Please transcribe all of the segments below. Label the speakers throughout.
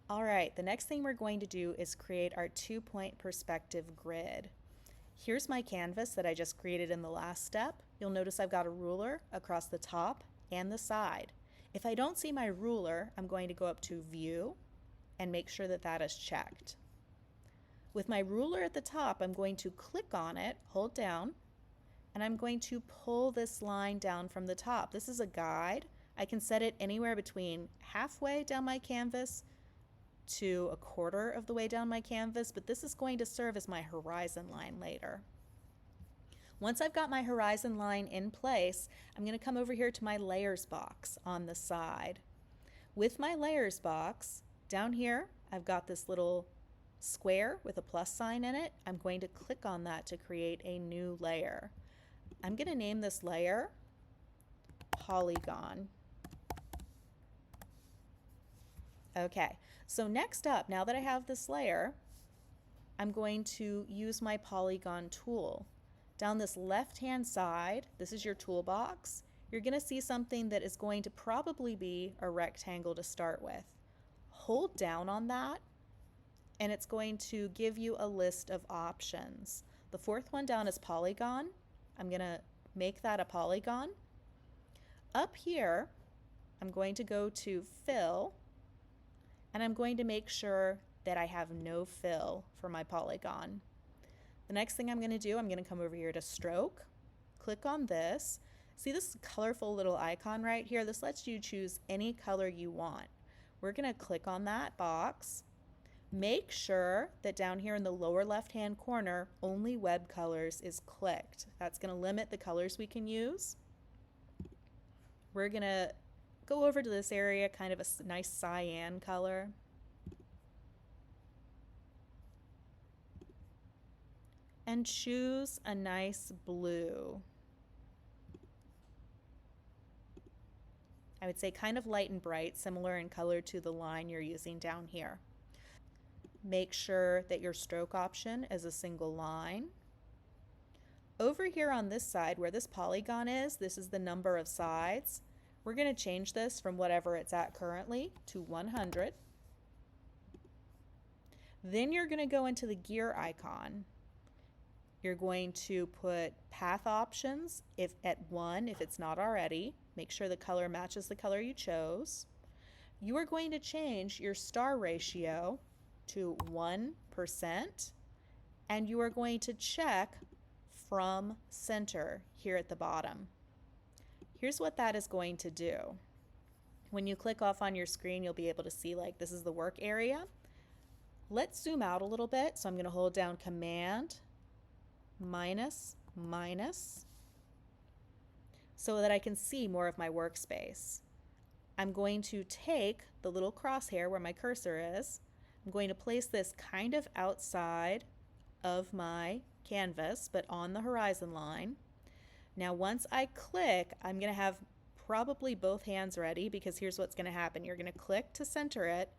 Speaker 1: All right, the next thing we're going to do is create our 2-point perspective grid. Here's my canvas that I just created in the last step. You'll notice I've got a ruler across the top and the side. If I don't see my ruler, I'm going to go up to View and make sure that that is checked. With my ruler at the top, I'm going to click on it, hold down, and I'm going to pull this line down from the top. This is a guide. I can set it anywhere between halfway down my canvas to a quarter of the way down my canvas, but this is going to serve as my horizon line later. Once I've got my horizon line in place, I'm going to come over here to my layers box on the side. With my layers box, down here, I've got this little square with a plus sign in it. I'm going to click on that to create a new layer. I'm going to name this layer Polygon. Okay, so next up, now that I have this layer, I'm going to use my polygon tool. Down this left-hand side, this is your toolbox, you're going to see something that is going to probably be a rectangle to start with. Hold down on that, and it's going to give you a list of options. The fourth one down is polygon. I'm going to make that a polygon. Up here, I'm going to go to fill, and I'm going to make sure that I have no fill for my polygon. The next thing I'm going to do, I'm going to come over here to stroke, click on this. See this colorful little icon right here? This lets you choose any color you want. We're going to click on that box. Make sure that down here in the lower left-hand corner, only web colors is clicked. That's going to limit the colors we can use. We're going to go over to this area, kind of a nice cyan color. And choose a nice blue. I would say kind of light and bright, similar in color to the line you're using down here. Make sure that your stroke option is a single line. Over here on this side where this polygon is, this is the number of sides. We're going to change this from whatever it's at currently to 100. Then you're going to go into the gear icon. You're going to put path options at 1 if it's not already. Make sure the color matches the color you chose. You are going to change your star ratio to 1%, and you are going to check from center here at the bottom. Here's what that is going to do. When you click off on your screen, you'll be able to see like this is the work area. Let's zoom out a little bit. So I'm going to hold down Command minus so that I can see more of my workspace. I'm going to take the little crosshair where my cursor is. I'm going to place this kind of outside of my canvas, but on the horizon line. Now once I click, I'm going to have probably both hands ready, because here's what's going to happen. You're going to click to center it,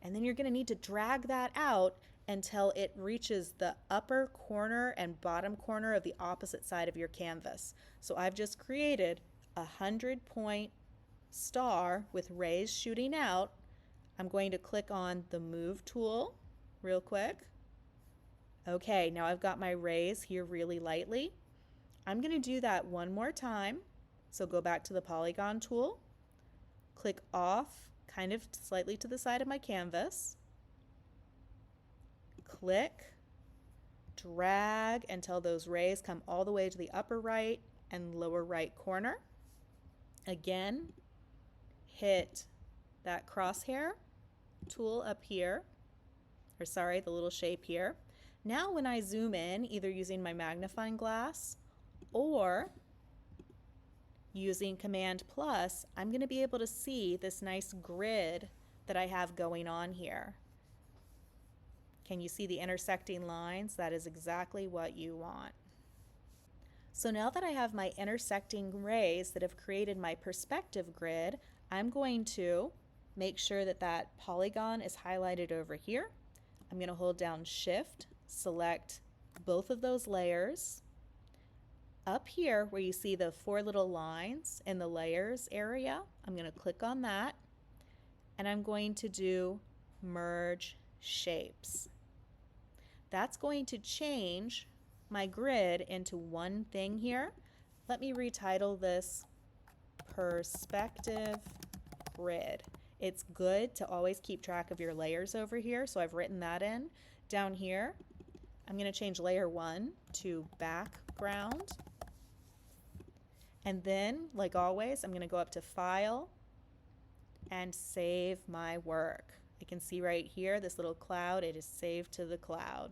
Speaker 1: and then you're going to need to drag that out until it reaches the upper corner and bottom corner of the opposite side of your canvas. So I've just created a 100-point star with rays shooting out. I'm going to click on the Move tool real quick. Okay, now I've got my rays here really lightly. I'm going to do that one more time. So go back to the Polygon tool, click off kind of slightly to the side of my canvas, click, drag until those rays come all the way to the upper right and lower right corner. Again, hit that crosshair tool up here, or sorry, the little shape here. Now when I zoom in, either using my magnifying glass or using Command plus, I'm going to be able to see this nice grid that I have going on here. Can you see the intersecting lines? That is exactly what you want. So now that I have my intersecting rays that have created my perspective grid, I'm going to make sure that that polygon is highlighted over here. I'm going to hold down Shift, select both of those layers. Up here where you see the 4 little lines in the layers area, I'm going to click on that, and I'm going to do merge shapes. That's going to change my grid into one thing here. Let me retitle this perspective grid. It's good to always keep track of your layers over here, so I've written that in. Down here, I'm going to change layer 1 to background. And then, like always, I'm going to go up to File and save my work. I can see right here this little cloud, it is saved to the cloud.